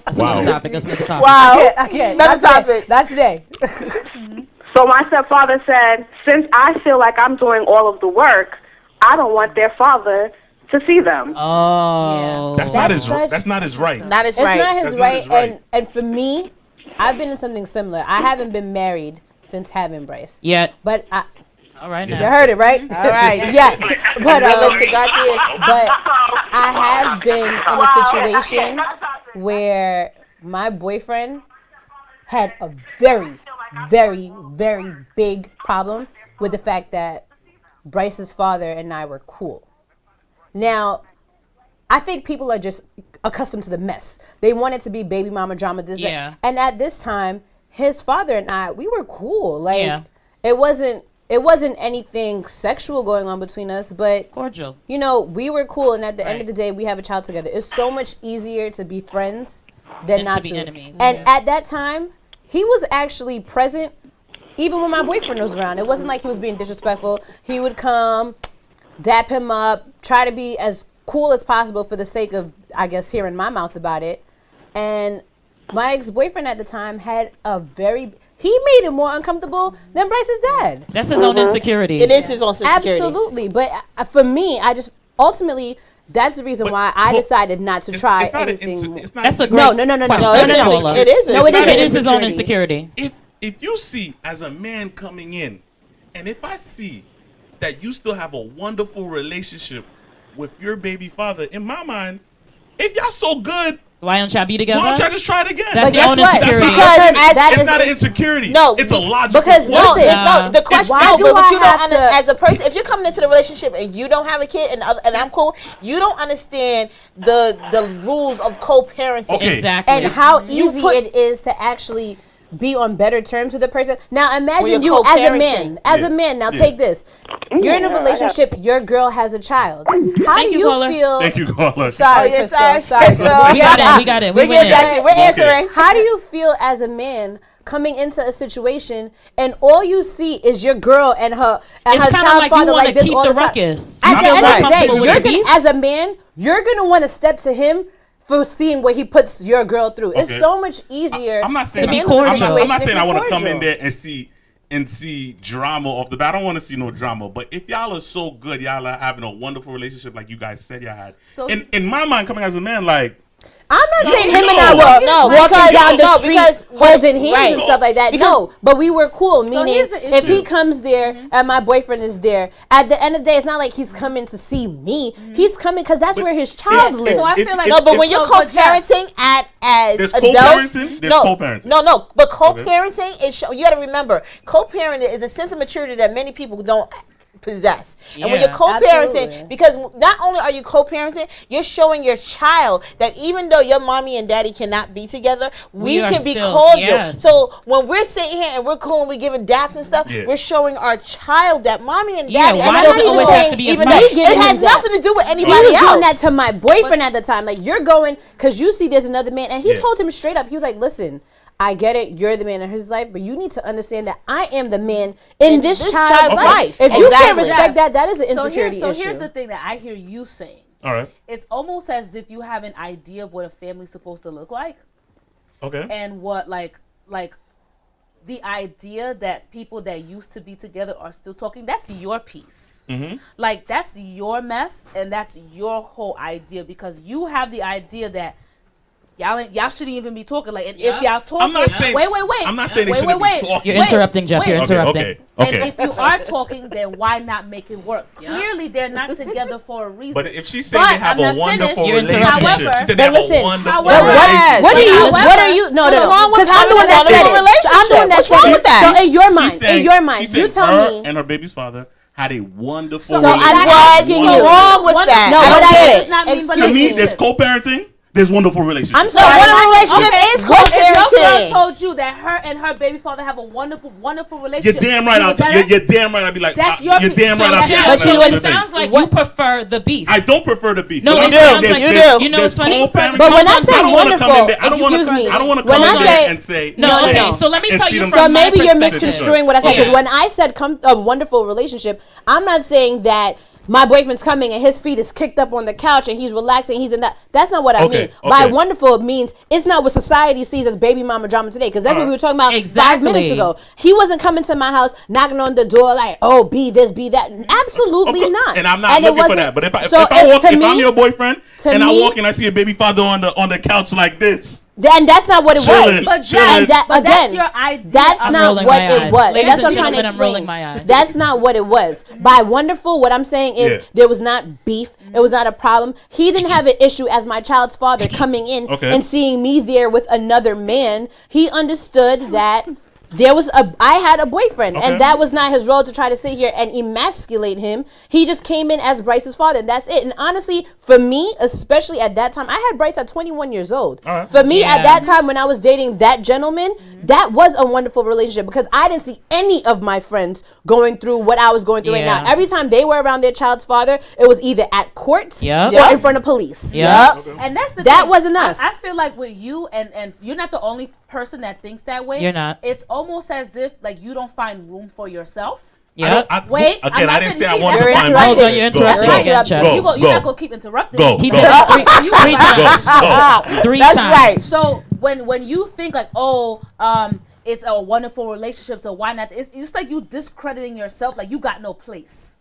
That's another topic. Wow. Another topic. Not today. So my stepfather said, since I feel like I'm doing all of the work, I don't want their father to see them. Oh. That's not his right. Not his It's right. not his right. And for me, I've been in something similar. I haven't been married since having Bryce. Yet. But all right now. You heard it, right? All right. Yes. But lips to God's ears. But I have been in a situation where my boyfriend had a very, very, very big problem with the fact that Bryce's father and I were cool. Now, I think people are just accustomed to the mess. They want it to be baby mama drama. That. And at this time, his father and I, we were cool. Like, it wasn't anything sexual going on between us, but cordial. We were cool. And at the end of the day, we have a child together. It's so much easier to be friends than not to be enemies. And at that time, he was actually present even when my boyfriend was around. It wasn't like he was being disrespectful. He would come, dap him up, try to be as cool as possible for the sake of, I guess, hearing my mouth about it. And my ex-boyfriend at the time had he made it more uncomfortable than Bryce's dad. That's his own insecurity. It is his own insecurities. Absolutely. But for me, ultimately, that's the reason why I decided not to try anything. That's a great No. It is. It is his own insecurity. If you see as a man coming in, and if I see that you still have a wonderful relationship with your baby father, in my mind, if y'all so good, Why don't y'all be together? Why don't y'all just try it again? That's your own insecurity. Because it's not an insecurity. No, it's a logical. Because the question. Why do I you have don't as a person, if you're coming into the relationship and you don't have a kid and I'm cool, you don't understand the rules of co-parenting. Okay. Exactly. And how easy it is to actually be on better terms with the person. Now imagine you as a man. Now take this. You're in a relationship. Your girl has a child. How do you feel? Thank you, caller. Sorry, Crystal. Sorry. We got it. We're answering. How do you feel as a man coming into a situation and all you see is your girl and her child father like this all the time? Ruckus. At the end of the day, as a man, you're gonna want to step to him for seeing what he puts your girl through. It's so much easier to be cordial. I'm not saying I want to come in there and see drama off the bat. I don't want to see no drama. But if y'all are so good, y'all are having a wonderful relationship like you guys said y'all had. So in my mind, coming as a man, like, I'm not saying him and I were walking down the street holding hands and stuff like that. No, but we were cool. Meaning, if he comes there and my boyfriend is there, at the end of the day, it's not like he's coming to see me. He's coming because that's where his child lives. So I feel like but when you're co-parenting as adults, there's co-parenting. No, but co-parenting is you got to remember, co-parenting is a sense of maturity that many people don't possess. And when you're co-parenting, because not only are you co-parenting, you're showing your child that even though your mommy and daddy cannot be together, we can be cordial. Yes. So when we're sitting here and we're cool and we're giving daps and stuff, we're showing our child that mommy and daddy it has nothing to do with anybody else. He was doing that to my boyfriend at the time. Like, you're going because you see there's another man, and he told him straight up, he was like, listen, I get it, you're the man in his life, but you need to understand that I am the man in this child's life. If you can't respect that is an insecurity issue. So here's the thing that I hear you saying. All right. It's almost as if you have an idea of what a family's supposed to look like. Okay. And what like the idea that people that used to be together are still talking, that's your piece. Mm-hmm. Like, that's your mess and that's your whole idea, because you have the idea that y'all shouldn't even be talking. Like, and if y'all talking, I'm not saying, wait. I'm not saying they shouldn't be talking. You're interrupting, Jeff. You're interrupting. Okay. And if you are talking, then why not make it work? Clearly, they're not together for a reason. But if she's saying they have a wonderful relationship, however, she said they have a wonderful relationship. What are you? No. Because I'm the one that said it. I'm the one that said it. So in your mind, you tell me. And her baby's father had a wonderful relationship. So what's wrong with that? No, I don't get it. To me, there's co-parenting. There's wonderful relationships. I'm sorry. Wonderful relationship is co-parenting. If your girl told you that her and her baby father have a wonderful relationship, you're damn right. You're damn right. I'd be like, that's your you're damn right. It sounds like you prefer the beef. I don't prefer the beef. No, it sounds like you do. You know what's funny? But when I say wonderful, excuse me. I don't want to come in there and say no. Okay, so let me tell you. So maybe you're misconstruing what I said, because when I said a wonderful relationship, I'm not saying that my boyfriend's coming and his feet is kicked up on the couch and he's relaxing, he's in that. That's not what I mean. By wonderful, it means it's not what society sees as baby mama drama today, because that's what we were talking about 5 minutes ago. He wasn't coming to my house knocking on the door like, oh, be this, be that. Absolutely not. And I'm not looking for that. But if I'm your boyfriend and I walk and I see a baby father on the couch like this, then that's not what it was. But that's your idea. That's not what it was. That's what I'm trying to explain. I'm rolling my eyes. That's not what it was. By wonderful, what I'm saying is there was not beef. It was not a problem. He didn't have an issue as my child's father coming in and seeing me there with another man. He understood that I had a boyfriend, and that was not his role to try to sit here and emasculate him. He just came in as Bryce's father, and that's it. And honestly, for me, especially at that time, I had Bryce at 21 years old. For me, at that time when I was dating that gentleman, that was a wonderful relationship, because I didn't see any of my friends going through what I was going through right now. Every time they were around their child's father, it was either at court or in front of police. And that's that wasn't us. I feel like with you, and you're not the only person that thinks that way. You're not. It's almost as if like you don't find room for yourself. Wait. Again, I didn't say I wanted to find room. Hold on, you're interrupting again, Chuck. You're not gonna keep interrupting me. He did it 3 times. That's right. So when you think like, it's a wonderful relationship, so why not? It's just like you discrediting yourself, like you got no place.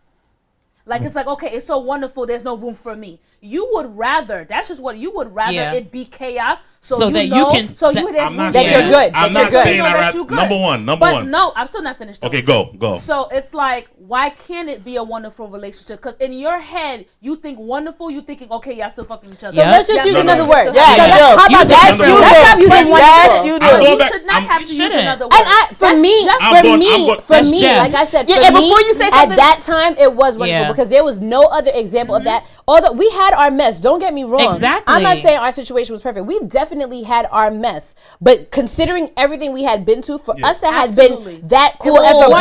Like, it's like, okay, it's so wonderful, there's no room for me. You would rather, that's just what you would rather it be chaos, So that you can. So you I'm not that saying you're good. I'm not saying that you're good. Number one. But no, I'm still not finished. Okay, go. So it's like, why can't it be a wonderful relationship? Because in your head, you think wonderful. You thinking, okay, y'all still fucking each other. So let's just use another word. Yeah, how about that? Let's stop using wonderful. Yes, you do. You should not have to use another word. And for me, like I said, and before you say something, at that time it was wonderful because there was no other example of that. Although we had our mess, don't get me wrong. Exactly. I'm not saying our situation was perfect. We definitely had our mess, but considering everything we had been to, for us it has been that cool. It was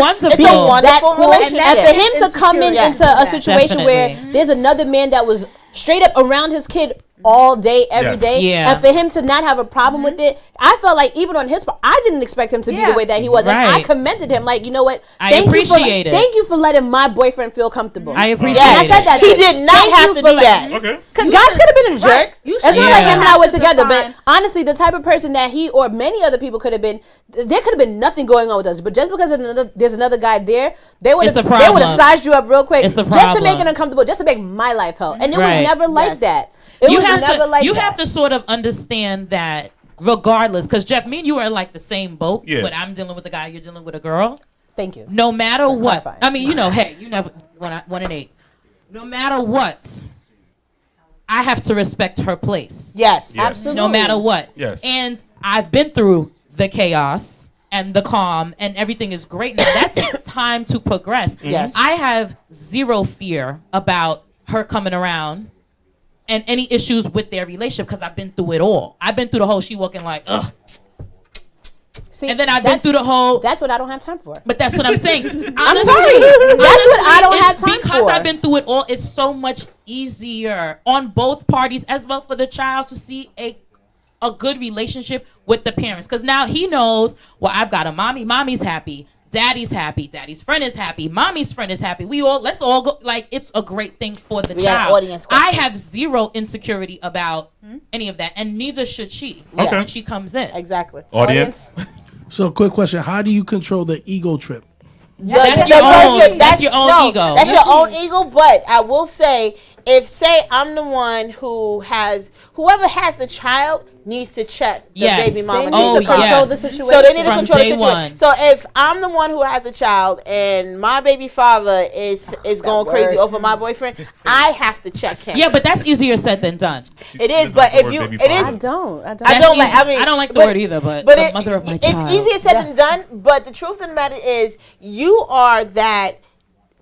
wonderful. It's a wonderful relationship. And for him to come into a situation where there's another man that was straight up around his kid all day, every day, and for him to not have a problem with it, I felt like even on his part, I didn't expect him to be the way that he was, and I commended him. Like, you know what? Thank you for letting my boyfriend feel comfortable. I appreciate it. I said that he did not have to do that. Okay. Because God's could have been a jerk. It's not like him and I were together, but honestly, the type of person that he or many other people could have been, there could have been nothing going on with us. But just because there's another guy there, they would have sized you up real quick just to make it uncomfortable, just to make my life hell. And it was never like that. You have to sort of understand that regardless, because Jeff, me and you are like the same boat, but I'm dealing with a guy, you're dealing with a girl. Thank you. No matter what. I mean, hey, you never 1 and 8. No matter what, I have to respect her place. Yes. Absolutely. No matter what. Yes. And I've been through the chaos and the calm, and everything is great now. That takes time to progress. Yes. I have zero fear about her coming around and any issues with their relationship because I've been through it all. I've been through the whole she walking like, ugh. See, and then I've been through the whole. That's what I don't have time for. But that's what I'm saying. I'm sorry. That's what I don't have time for. Because I've been through it all, it's so much easier on both parties as well for the child to see a good relationship with the parents. Because now he knows, well, I've got a mommy. Mommy's happy. Daddy's happy. Daddy's friend is happy. Mommy's friend is happy. Let's all go. Like, it's a great thing for the child. I have zero insecurity about any of that, and neither should she. When she comes in. Exactly. Audience. So, quick question: how do you control the ego trip? That's your own ego. That's your own ego. But I will say, say I'm the one whoever has the child needs to check the baby mama. Needs to control the situation. So they need to control the situation. So if I'm the one who has a child and my baby father is going crazy over my boyfriend, I have to check him. Yeah, but that's easier said than done. It is, but if you, it is. I don't like. I don't like the word either. But the mother of my child. It's easier said than done. But the truth of the matter is, you are that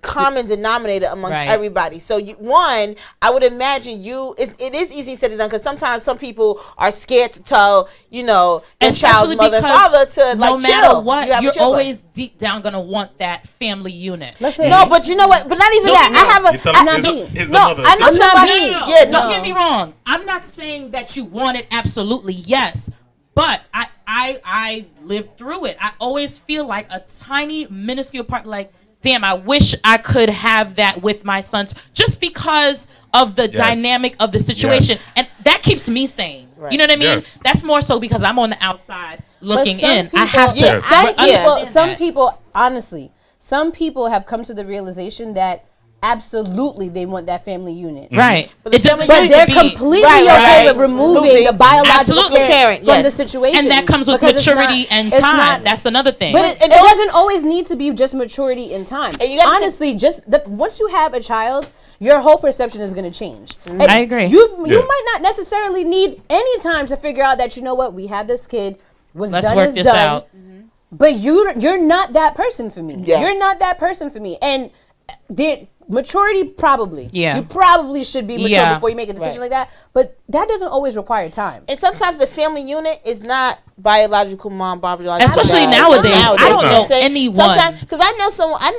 common denominator amongst everybody. So I would imagine it is easy said and done because sometimes some people are scared to tell, their child's mother and father to no matter what, you're always deep down gonna want that family unit. No, but you know what? But not even that. I know somebody. Don't get me wrong. I'm not saying that you want it absolutely, yes. But I lived through it. I always feel like a tiny minuscule part, like, damn, I wish I could have that with my sons just because of the dynamic of the situation. And that keeps me sane. Right. You know what I mean? Yes. That's more so because I'm on the outside looking in. People, I have to. Some people, honestly, have come to the realization that absolutely they want that family unit. Right. But they're completely okay with removing the biological parent from the situation. And that comes with maturity and time. That's another thing. But it doesn't always need to be just maturity and time. Honestly, once you have a child, your whole perception is going to change. Mm-hmm. I agree. You might not necessarily need any time to figure out that, you know what, we have this kid. Let's work this out. Mm-hmm. But you're not that person for me. Yeah. You're not that person for me. And maturity, probably. Yeah. You probably should be mature before you make a decision like that. But that doesn't always require time. And sometimes the family unit is not biological mom, biological especially dad. nowadays. I don't know anyone. Because I know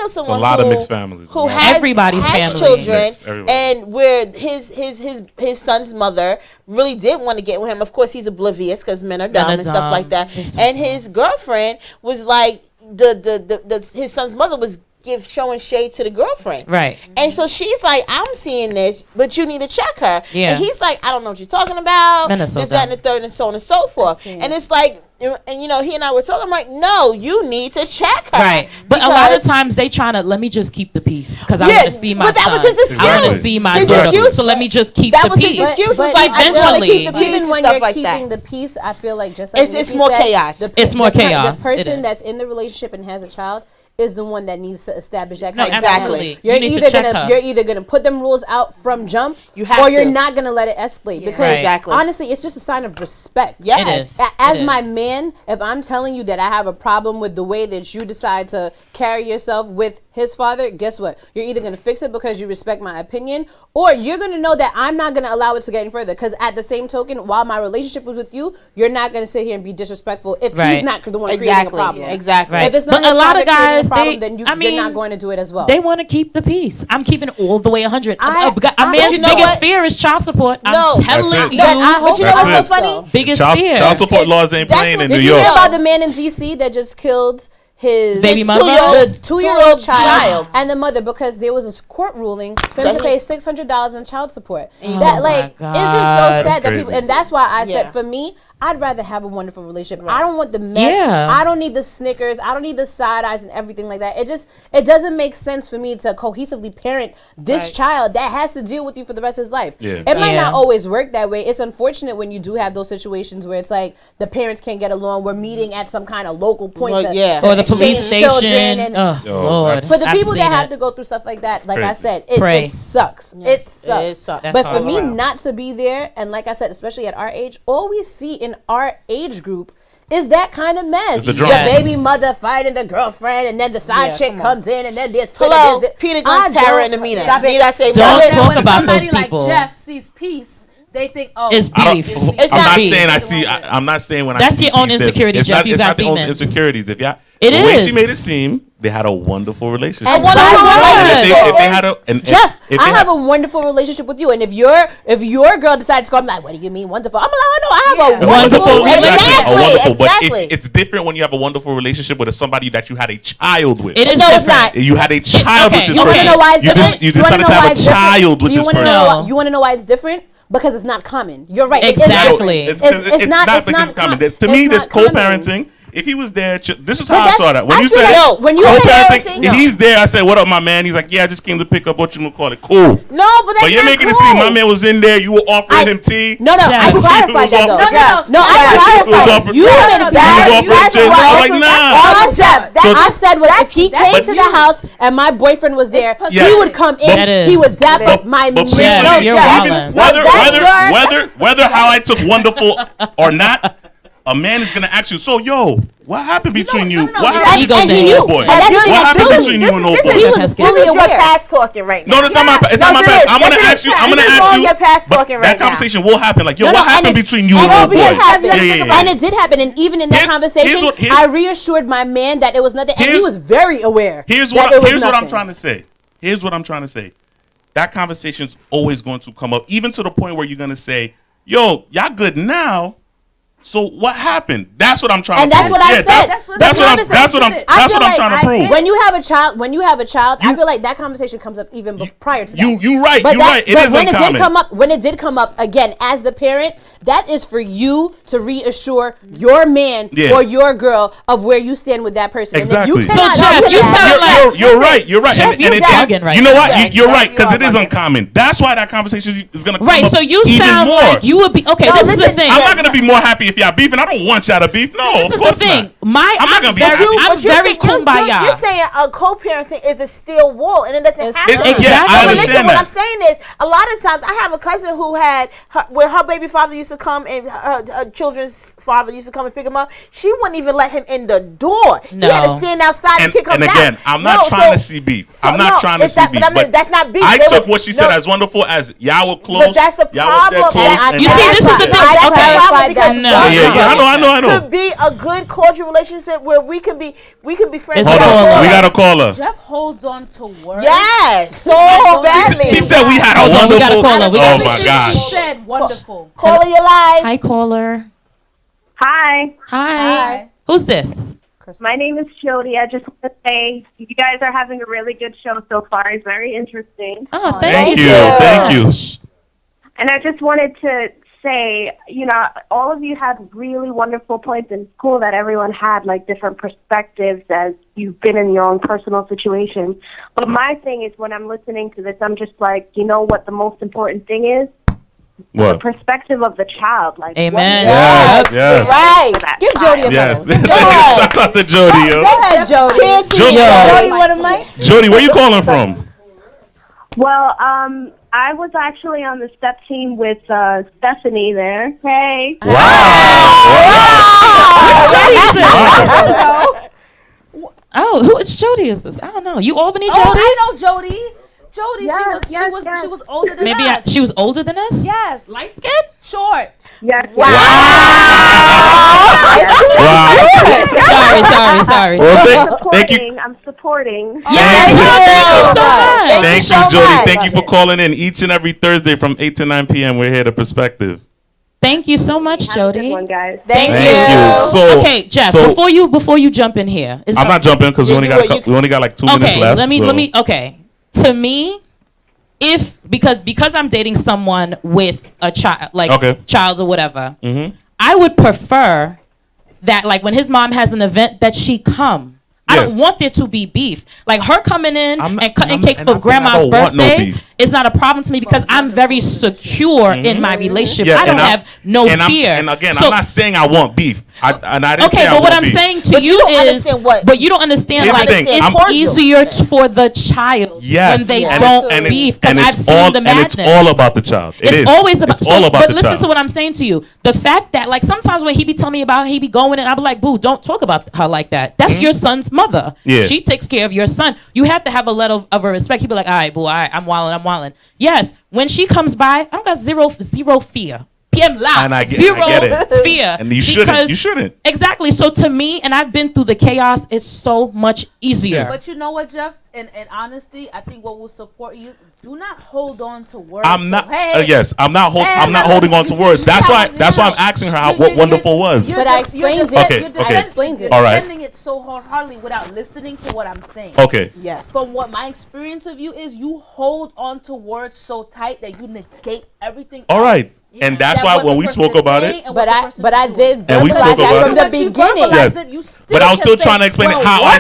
someone. A lot of mixed families. Who has everybody's family children, and where his son's mother really did want to get with him. Of course, he's oblivious because men are dumb and stuff like that. And his girlfriend was like, his son's mother was showing shade to the girlfriend. Right. And so she's like, I'm seeing this, but you need to check her. Yeah. And he's like, I don't know what you're talking about. This, that, and the third, and so on and so forth. And it's like, and you know, he and I were talking. I'm like, no, you need to check her. Right. But a lot of times they trying to let me just keep the peace because I want to see my son. That was his excuse. I want to see my daughter. So let me just keep the peace. That was his excuse. But like, eventually, even when you're keeping the peace, I feel like just like it's more chaos. It's more chaos. The person that's in the relationship and has a child is the one that needs to establish that kind of exactly. You're either gonna put them rules out from jump, or you're not gonna let it escalate. Because honestly, it's just a sign of respect. Yes, as my man, if I'm telling you that I have a problem with the way that you decide to carry yourself with his father, guess what? You're either gonna fix it because you respect my opinion, or you're gonna know that I'm not gonna allow it to get any further. Because at the same token, while my relationship was with you, you're not gonna sit here and be disrespectful if he's not the one creating a problem. Exactly. Right. If it's not but a lot of guys, then you're not going to do it as well. They want to keep the peace. I'm keeping it all the way 100. A man's biggest fear is child support. I'm telling you. But you know what's so funny? Biggest fear. Child support laws ain't playing in New York. Did you hear about the man in D.C. that just killed his baby mother, the 2-year-old child, and the mother because there was a court ruling for him to pay $600 in child support? That it's just so sad that people, and that's why I said for me, I'd rather have a wonderful relationship. Right. I don't want the mess. Yeah. I don't need the snickers. I don't need the side eyes and everything like that. It doesn't make sense for me to cohesively parent this child that has to deal with you for the rest of his life. Yeah. It might not always work that way. It's unfortunate when you do have those situations where it's like the parents can't get along. We're meeting at some kind of local point or the police station. Lord. For the people that have to go through stuff like that, like I said, it sucks. Yes. It sucks. But for me not to be there, and like I said, especially at our age, all we see in our age group is that kind of mess. The baby mother fighting the girlfriend, and then the side chick comes in, and then there's Peter Guns, Tara, and Amina. Don't talk about those people. Somebody like Jeff sees peace, they think, oh, it's beef. I'm not saying when that's your own insecurity, Jeff. You got demons. It's not the own insecurities. If y'all, the way she made it seem, they had a wonderful relationship. Jeff, I have a wonderful relationship with you, and if your girl decides to go, I'm like, what do you mean wonderful? I'm like, oh no, I have a wonderful relationship. But it's different when you have a wonderful relationship with somebody that you had a child with. It is different. It's not. You had a child with this person. You want to know why it's different? You decided to have a child with this person. You want to know why it's different? Because it's not common. You're right. Exactly. It's not because it's common. To me, there's co-parenting. If he was there, this is how I saw that. When you said co-parenting, he's there. I said, "What up, my man?" He's like, "Yeah, I just came to pick up what you call it." Cool. No, but you're making it seem my man was in there. You were offering him tea. No, I clarified that though. No, I clarified. You made it seem like nah. All I said was if he came to the house and my boyfriend was there, he would come in. He would zap up my man. Whether how I took wonderful or not. A man is gonna ask you, so yo, what happened between you? What happened between you and old boy? What happened between you and old boy? He was fully aware. Past talking right now. No, that's not my past. It's not my past. I'm gonna ask you. But that conversation will happen. Like, yo, what happened between you and old boy? And it did happen. And even in that conversation, I reassured my man that it was nothing, and he was very aware. Here's what I'm trying to say. Here's what I'm trying to say. That conversation's always going to come up, even to the point where you're gonna say, yo, y'all good now. So what happened? That's what I'm trying to prove. And that's what I said. That's what I'm trying to prove. When you have a child, I feel like that conversation comes up even prior to that. You're right. It is uncommon. When it did come up again as the parent, that is for you to reassure your man or your girl of where you stand with that person. Exactly. And if you Jeff, you sound like you're right. Jeff, you're bugging right you know now. what? You're right because it is uncommon. That's why that conversation is going to come up right. So you even sound more. like you would be okay. This is the thing. I'm not going to be more happy if y'all beefing. I don't want y'all to beef. No, this is the thing. I'm very kumbaya. You're saying a co-parenting is a steel wall, and it doesn't happen. Exactly. I understand listen, what I'm saying is, a lot of times I have a cousin who had where her baby father used to come and her children's father used to come and pick him up. She wouldn't even let him in the door. No. He had to stand outside and kick him out. And again, I'm not trying to see beef. I'm not trying to see beef. But that's not beef. I took what she said as wonderful as y'all were close. But that's the problem. You see, this is the thing. I know. To be a good cordial relationship where we can be friends. Hold on, we gotta call her. Jeff holds on to words. Yes, so badly. She said we had a wonderful. We gotta call her. Oh my God. She said wonderful. Caller, you're live. Hi, caller. Hi. Hi. Who's this? My name is Jody. I just want to say you guys are having a really good show so far. It's very interesting. Oh, thank you. Thank you. And I just wanted to say, all of you had really wonderful points, and it's cool that everyone had like different perspectives as you've been in your own personal situation. But my thing is, when I'm listening to this, I'm just like, you know what the most important thing is? What? The perspective of the child. Like, amen. Yes. Right. Give Jody a Yes. phone. Shout out to Jody, yo. Go ahead, Jody. Cheers to Jody, you. Jody, what am I? Jody, where you calling from? Well, I was actually on the step team with Stephanie there. Hey. Oh, which Jody is this? I don't know. You Albany Jody? I know Jody. Jody, Yes, she was older than Maybe us. she was older than us? Yes. Light skin? Short. Yes. Wow. Sorry. Well, thank you. I'm supporting. Thank you so much. Thank you, Jody. Thank you for calling in each and every Thursday from 8 to 9 p.m. We're here to Perspective. Thank you so much, Jody. Good one, guys. Thank Thank you. So, okay, Jeff. so- before you jump in here, I'm not jumping because we only got like 2 minutes left. Let me. Okay, to me, because I'm dating someone with a child, child or whatever, I would prefer that like when his mom has an event that she come. I don't want there to be beef. Like her coming in and cutting cake for grandma's birthday is not a problem to me because I'm very secure in my relationship. I don't have no fear. And again, I'm not saying I want beef. I didn't say I but what want I'm beef. saying to you is, but you don't understand. Here's Like the thing, it's easier for the child when they don't beef because I've seen the madness. And it's all about the child. It's always about. It's all about but the listen child. to what I'm saying to you. The fact that like sometimes when he be telling me about he be going and I be like, boo, don't talk about her like that. That's your son's mother. Yeah. She takes care of your son. You have to have a level of a respect. He be like, all right, boo, all right, I'm wildin'. Yes, when she comes by, I don't got zero fear. PM loud. And I get it. Fear. And you shouldn't. Exactly. So to me, and I've been through the chaos, it's so much easier. But you know what, Jeff? In honesty, I think what will support you. Do not hold on to words. I'm not. So, I'm not holding on to words. That's why I'm asking her what wonderful was. But I explained it. Okay. I explained it. All right. Defending it so hardly without listening to what I'm saying. Okay. Yes. From what my experience of you is, you hold on to words so tight that you negate everything. All right. else. And that's why when we spoke about it, but I did. And we spoke about from the beginning. Yes. But I was still trying to explain how I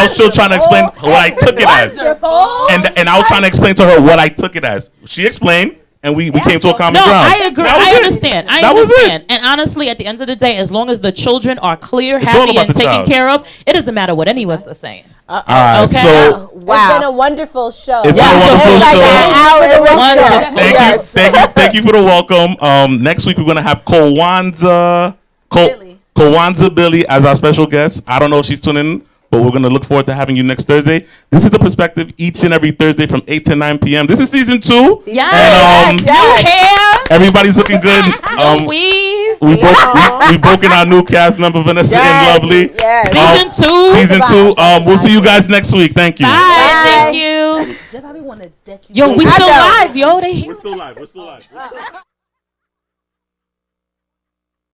was still trying to explain what I took it as. And I was trying to explain to her what I took it as. She explained, and we came to a common ground. I agree. I understand. And honestly, at the end of the day, as long as the children are clear, happy, and taken care of, it doesn't matter what any of us are saying. All right, okay. so It's been a wonderful show. It's been a wonderful show. Thank you for the welcome. Next week we're gonna have Kwanzaa Billy as our special guest. I don't know if she's tuning in, but we're gonna look forward to having you next Thursday. This is The Perspective each and every Thursday from 8 to 9 p.m. This is season 2. Yes. And new hair. Everybody's looking good. We broke in our new cast member Vanessa and Lovely. Season 2. Season 2. We'll see you guys next week. Thank you. Bye. Thank you. Jeff, I want to deck you. Yo, we still live, yo. We're still live.